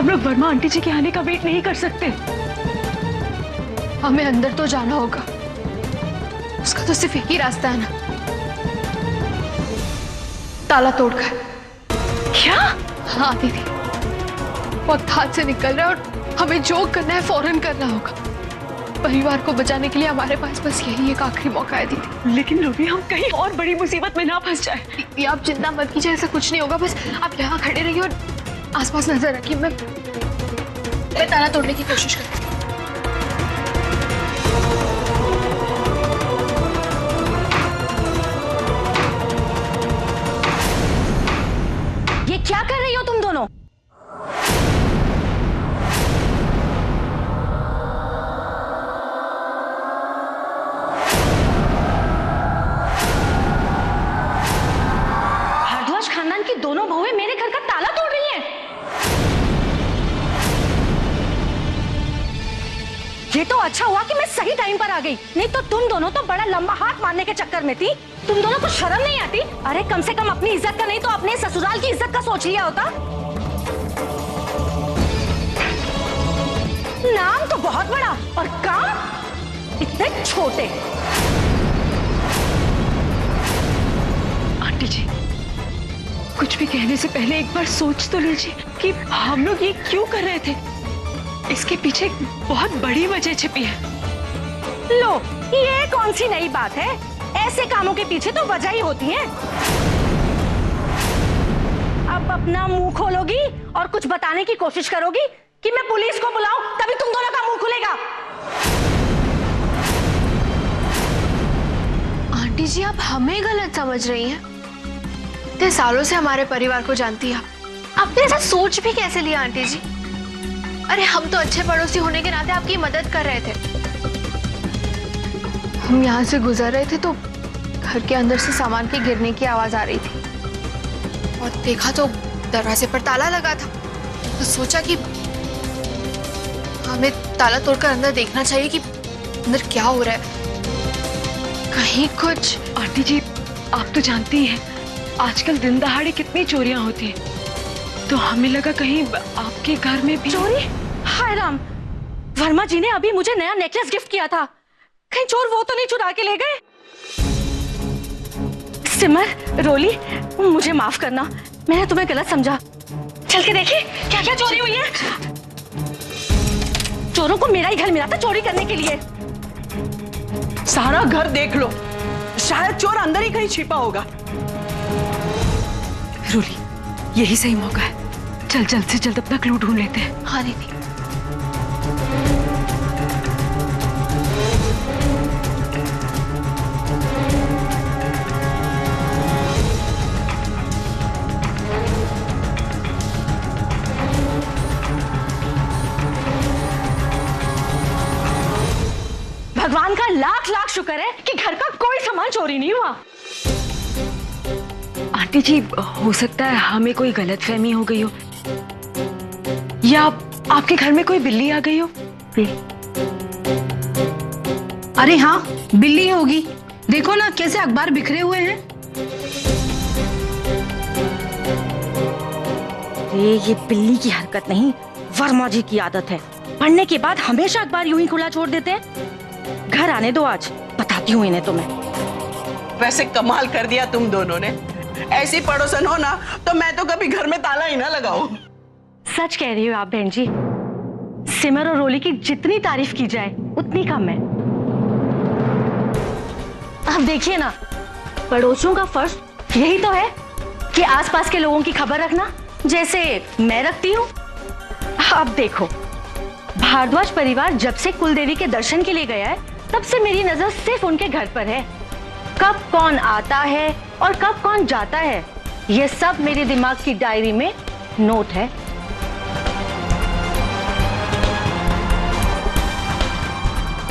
हम लोग वर्मा आंटी जी के आने का वेट नहीं कर सकते। हमें अंदर तो जाना होगा, उसका तो सिर्फ एक ही रास्ता है ना, ताला तोड़कर। क्या? हाँ दीदी, वक्त हाथ से निकल रहा है और हमें जो करना है फौरन करना होगा। परिवार को बचाने के लिए हमारे पास बस यही एक आखिरी मौका है दीदी। लेकिन रूबी, हम कहीं और बड़ी मुसीबत में ना फंस जाए। आप चिंता मत कीजिए, ऐसा कुछ नहीं होगा। बस आप यहाँ खड़े रहिए और आसपास नजर रखिए। मैं ताला तोड़ने की कोशिश करती हूँ। ये क्या कर रही हो तुम दोनों? भारद्वाज खानदान की दोनों बहुएं मेरे घर का ताला तोड़ रही हैं। ये तो अच्छा हुआ कि मैं सही टाइम पर आ गई, नहीं तो तुम दोनों तो बड़ा लंबा हाथ मारने के चक्कर में थी। तुम दोनों को शर्म नहीं आती? अरे कम से कम अपनी इज्जत का नहीं तो अपने ससुराल की इज्जत का सोच लिया होता। नाम तो बहुत बड़ा और काम इतने छोटे। आंटी जी, कुछ भी कहने से पहले एक बार सोच तो लीजिए कि हम लोग ये क्यों कर रहे थे। इसके पीछे बहुत बड़ी वजह छिपी है। लो, ये कौन सी नई बात है? ऐसे कामों के पीछे तो वजह ही होती है। अब अपना मुंह खोलोगी और कुछ बताने की कोशिश करोगी कि मैं पुलिस को बुलाऊं, तभी तुम दोनों का मुंह खुलेगा। आंटी जी, आप हमें गलत समझ रही हैं। इतने सालों से हमारे परिवार को जानती हैं आपने ऐसा सोच भी कैसे लिया आंटी जी? अरे हम तो अच्छे पड़ोसी होने के नाते आपकी मदद कर रहे थे। हम यहाँ से गुजर रहे थे तो घर के अंदर से सामान के गिरने की आवाज आ रही थी और देखा तो दरवाजे पर ताला लगा था। तो सोचा कि हमें ताला तोड़कर अंदर देखना चाहिए कि अंदर क्या हो रहा है, कहीं कुछ। आंटी जी, आप तो जानती ही हैं, आजकल दिन दहाड़े कितनी चोरियां होती हैं, तो हमें लगा कहीं आपके घर में भी चोरी। हाय राम, वर्मा जी ने अभी मुझे नया नेकलेस गिफ्ट किया था, कहीं चोर वो तो नहीं चुरा के ले गए? सिमर, रोली, मुझे माफ करना, मैंने तुम्हें गलत समझा। चल के देखिए क्या क्या चोरी हुई है। चोरों को मेरा ही घर मिला था चोरी करने के लिए। सारा घर देख लो, शायद चोर अंदर ही कहीं छिपा होगा। रोली, यही सही मौका है, चल जल्द से जल्द अपना क्लू ढूंढ लेते हैं। हाँ दीदी। भगवान का लाख लाख शुक्र है कि घर का कोई सामान चोरी नहीं हुआ। आंटी जी, हो सकता है हमें कोई गलतफहमी हो गई हो, या आपके घर में कोई बिल्ली आ गई हो। अरे हाँ, बिल्ली होगी, देखो ना कैसे अखबार बिखरे हुए हैं। ये बिल्ली की हरकत नहीं, वर्मा जी की आदत है। पढ़ने के बाद हमेशा अखबार यूं ही खुला छोड़ देते हैं। घर आने दो, आज बताती हूँ इन्हें तुम्हें। वैसे कमाल कर दिया तुम दोनों ने, ऐसी पड़ोसन हो ना तो मैं तो कभी घर में ताला ही ना लगाऊं। सच कह रही हो आप बहन जी, सिमर और रोली की जितनी तारीफ की जाए उतनी कम है। अब देखिए ना, पड़ोसियों का फर्ज यही तो है कि आसपास के लोगों की खबर रखना, जैसे मैं रखती हूँ। अब देखो, भारद्वाज परिवार जब से कुलदेवी के दर्शन के लिए गया है, तब से मेरी नजर सिर्फ उनके घर पर है। कब कौन आता है और कब कौन जाता है, ये सब मेरे दिमाग की डायरी में नोट है।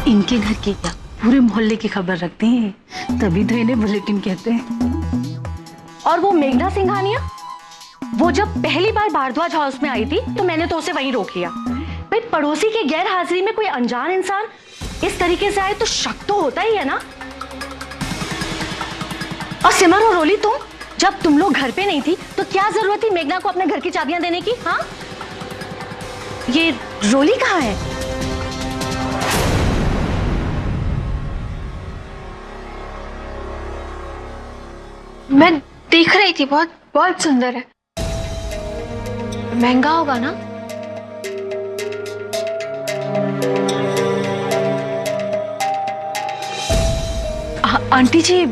इनके घर की क्या, पूरे मोहल्ले की खबर रखती हैं, तभी तो इन्हें बुलेटिन कहते हैं। और वो मेघना सिंघानिया, वो जब पहली बार भारद्वाज हाउस में आई थी तो मैंने तो उसे वहीं रोक लिया। भाई, पड़ोसी की गैर हाजिरी में कोई अनजान इंसान इस तरीके से आए तो शक तो होता ही है ना। और सिमर और रोली, जब तुम लोग घर पे नहीं थी तो क्या जरूरत थी मेघना को अपने घर की चाबियां देने की? हाँ, ये रोली कहाँ है? मैं देख रही थी, बहुत बहुत सुंदर है। महंगा होगा ना? आंटी जी,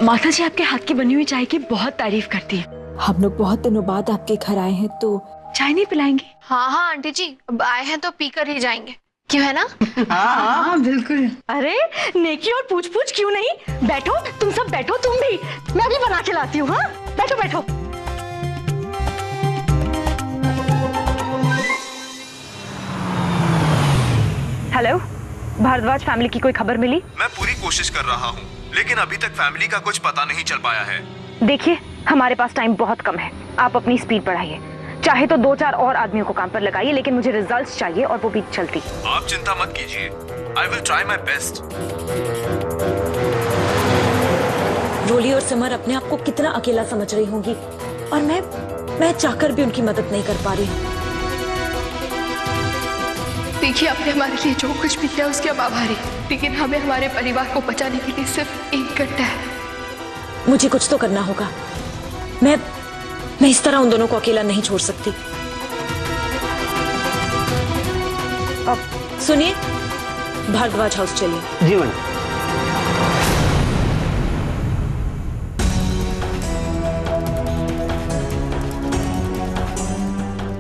माता जी आपके हाथ की बनी हुई चाय की बहुत तारीफ करती है। हम लोग बहुत दिनों बाद आपके घर आए हैं तो चाय नहीं पिलाएंगी? हाँ हाँ आंटी जी, अब आए हैं तो पीकर ही जाएंगे, क्यों है ना? हाँ बिल्कुल। अरे नेकी और पूछ पूछ क्यों नहीं? बैठो, तुम सब बैठो, तुम भी। मैं भी बना के लाती हूँ। हाँ, बैठो बैठो। हेलो, भारद्वाज फैमिली की कोई खबर मिली? मैं पूरी कोशिश कर रहा हूँ, लेकिन अभी तक फैमिली का कुछ पता नहीं चल पाया है। देखिए, हमारे पास टाइम बहुत कम है, आप अपनी स्पीड बढ़ाइए। चाहे तो 2-4 और आदमियों को काम पर लगाइए, लेकिन मुझे रिजल्ट्स चाहिए और वो भी जल्दी। आप चिंता मत कीजिए, I will try my best. Roli और समर अपने आप को कितना अकेला समझ रही होंगी और मैं चाहकर भी उनकी मदद नहीं कर पा रही हूँ। देखिए, आपने हमारे लिए जो कुछ भी किया उसके हम आभारी हैं, लेकिन हमें हमारे परिवार को बचाने के लिए सिर्फ 1 घंटा है। मुझे कुछ तो करना होगा। मैं इस तरह उन दोनों को अकेला नहीं छोड़ सकती। अब सुनिए, भारद्वाज हाउस चलिए। जी मैडम।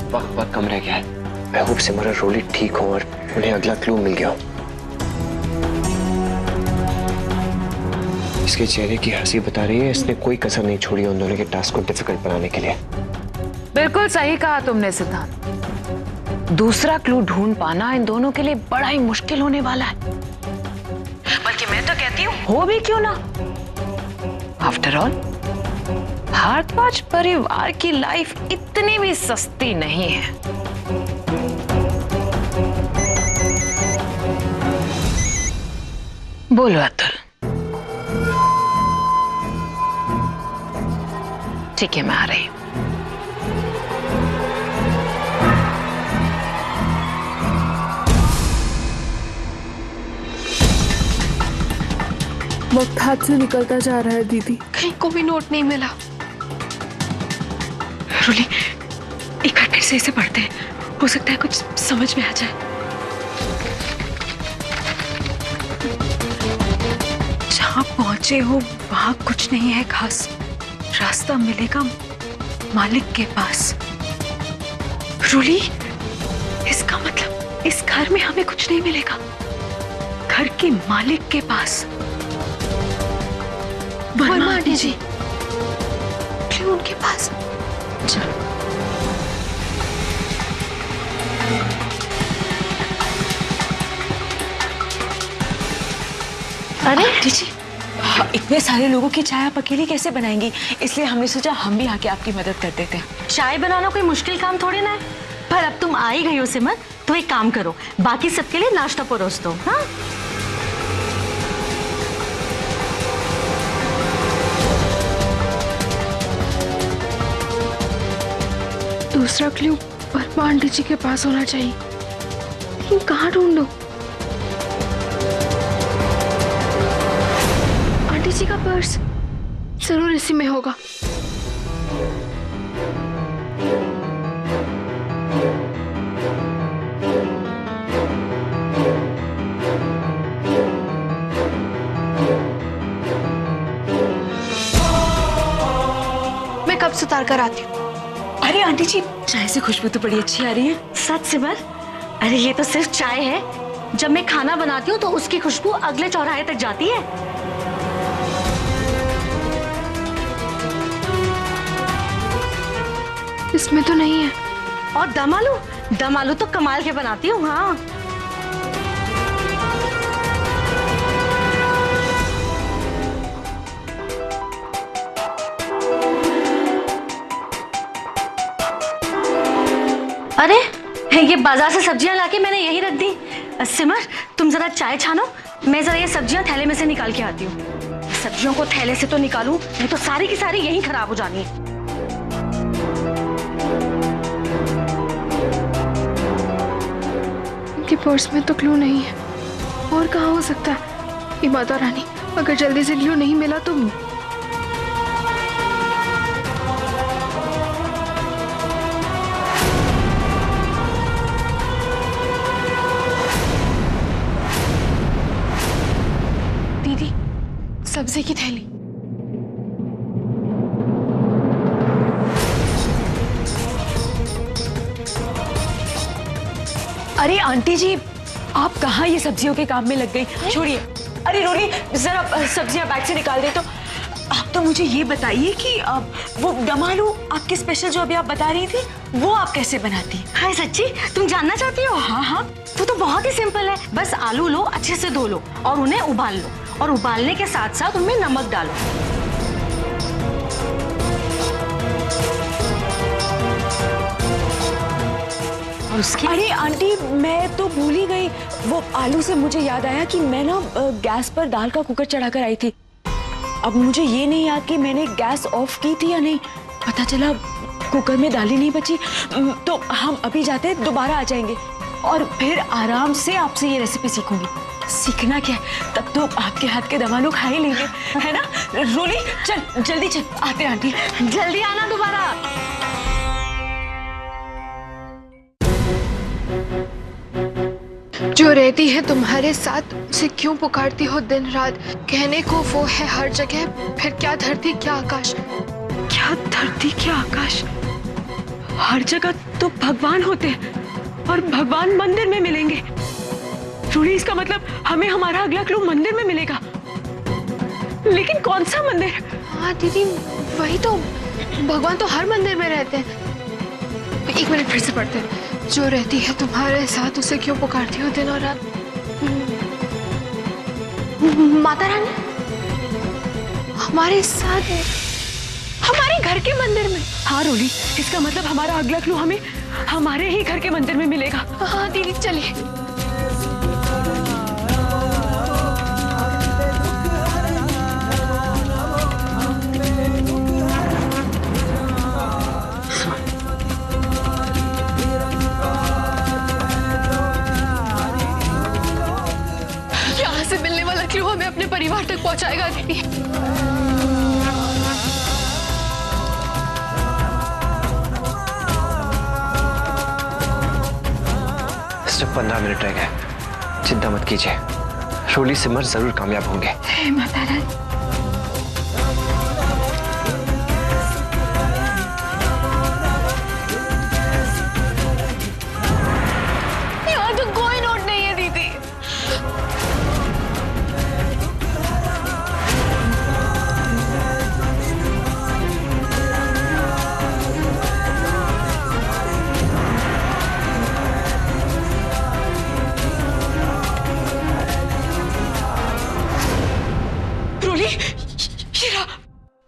वक्त बहुत कम रह गया है। मैं होप सिमर और रोली ठीक हो और उन्हें अगला क्लू मिल गया हो। इसके चेहरे की हंसी बता रही है इसने कोई कसर नहीं छोड़ी उन दोनों के टास्क को डिफिकल्ट बनाने के लिए। बिल्कुल सही कहा तुमने सिद्धांत। दूसरा क्लू ढूंढ पाना इन दोनों के लिए बड़ा ही मुश्किल होने वाला है। बल्कि मैं तो कहती हूँ हो भी क्यों ना। आफ्टर ऑल भारद्वाज परिवार की लाइफ इतनी भी सस्ती नहीं है। बोलो अतुल। ठीक है, मैं आ रही हूँ। वक्त हाथ से निकलता जा रहा है दीदी। कहीं को भी नोट नहीं मिला। रोली, एक बार फिर से इसे पढ़ते हैं, हो सकता है कुछ समझ में आ जाए। जहाँ पहुंचे हो वहां कुछ नहीं है खास, रास्ता मिलेगा मालिक के पास। रोली, इसका मतलब इस घर में हमें कुछ नहीं मिलेगा, घर के मालिक के पास। वर्मा आंटी जी, क्यों उनके पास? चलो। अरे आंटी जी, इतने सारे लोगों की चाय आप अकेली कैसे बनाएंगी, इसलिए हमने सोचा हम भी आके आपकी मदद कर देते हैं। चाय बनाना कोई मुश्किल काम थोड़ी ना है। पर अब तुम आ ही गई हो सिमर, तो एक काम करो, बाकी सबके लिए नाश्ता परोस दो। हाँ, दूसरा क्लू वर्मा आंटी जी के पास होना चाहिए, लेकिन कहाँ ढूंढूं? आंटी जी का पर्स जरूर इसी में होगा। मैं कब से उतार कर आती हूँ। अरे आंटी जी, चाय से खुशबू तो बड़ी अच्छी आ रही है। सच सिमर, अरे ये तो सिर्फ चाय है, जब मैं खाना बनाती हूँ तो उसकी खुशबू अगले चौराहे तक जाती है। इसमें तो नहीं है। और दम आलू तो कमाल के बनाती हूँ। हाँ, अरे ये बाजार से सब्जियां लाके मैंने यही रख दी। सिमर, तुम जरा चाय छानो, मैं जरा ये सब्जियां थैले में से निकाल के आती हूँ। सब्जियों को थैले से तो निकालूं, नहीं तो सारी की सारी यहीं खराब हो जानी है। पर्स में तो क्लू नहीं है, और कहाँ हो सकता है? ये माता रानी, अगर जल्दी से क्लू नहीं मिला तो दीदी, सब्जी की थैली। अरे आंटी जी, आप कहाँ ये सब्जियों के काम में लग गई? छोड़िए। अरे रोली, जरा सब्जियां बैग से निकाल दे। तो आप तो मुझे ये बताइए कि वो दम आलू आपके स्पेशल जो अभी आप बता रही थी, वो आप कैसे बनाती हैं? हाय सच्ची, तुम जानना चाहती हो? हाँ हाँ, वो तो बहुत ही सिंपल है। बस आलू लो, अच्छे से धो लो और उन्हें उबाल लो, और उबालने के साथ साथ उनमें नमक डालो। और उसके अरे आंटी, मैं तो भूल ही गई। वो आलू से मुझे याद आया कि मैं ना गैस पर दाल का कुकर चढ़ाकर आई थी। अब मुझे ये नहीं याद कि मैंने गैस ऑफ की थी या नहीं। पता चला कुकर में दाल ही नहीं बची। तो हम अभी जाते हैं, दोबारा आ जाएंगे और फिर आराम से आपसे ये रेसिपी सीखूंगी। सीखना क्या है, तब तो आपके हाथ के दम आलू खा ही लेंगे, है ना? रोली चल, जल्दी चल। आते हैं आंटी, जल्दी आना दोबारा। जो रहती है तुम्हारे साथ, उसे क्यों पुकारती हो दिन रात? कहने को वो है हर जगह, फिर क्या धरती क्या आकाश। क्या धरती क्या आकाश, हर जगह तो भगवान होते हैं, और भगवान मंदिर में मिलेंगे। रूली, इसका मतलब हमें हमारा अगला क्लू मंदिर में मिलेगा। लेकिन कौन सा मंदिर? हाँ दीदी, वही तो, भगवान तो हर मंदिर में रहते हैं। एक मिनट, फिर से पढ़ते हैं। जो रहती है तुम्हारे साथ, उसे क्यों पुकारती हो दिन और रात? माता रानी हमारे साथ, हमारे घर के मंदिर में। हाँ रोली, इसका मतलब हमारा अगला क्लू हमें हमारे ही घर के मंदिर में मिलेगा। हाँ दीदी, चलिए। यहाँ से मिलने वाला क्लू हमें अपने परिवार तक पहुंचाएगा दीदी। सिर्फ 15 मिनट रह गए, चिंता मत कीजिए, रोली सिमर जरूर कामयाब होंगे। हे माता रानी। यहाँ तो कोई नोट नहीं है दीदी।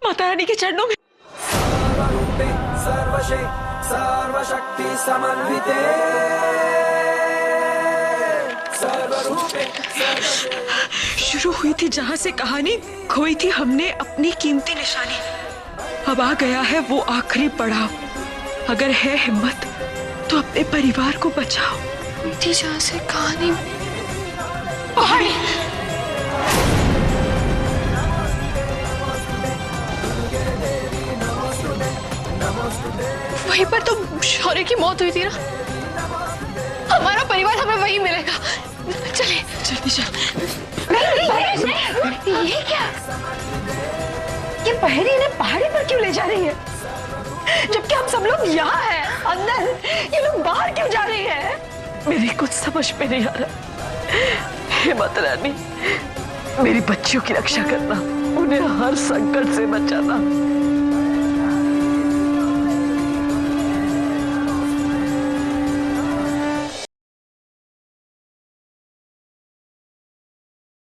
माता रानी के चरणों में। सर्वशक्ति समन्विते शुरू हुई थी जहां से कहानी, खोई थी हमने अपनी कीमती निशानी। अब आ गया है वो आखिरी पड़ाव। अगर है हिम्मत तो अपने परिवार को बचाओ। हुई थी जहां से कहानी, पहाड़ी। वहीं पर तो शौर्य की मौत हुई थी ना। हमारा परिवार हमें वहीं मिलेगा। चलिए जल्दी चल। ये क्या? ये पहरी इन्हें पहाड़ी पर क्यों ले जा रही है? जबकि हम सब लोग यहाँ हैं अंदर, ये लोग बाहर क्यों जा रही है? मेरी कुछ समझ में नहीं आ रहा। हे माता रानी, मेरी बच्चियों की रक्षा करना, उन्हें हर संकट से बचाना।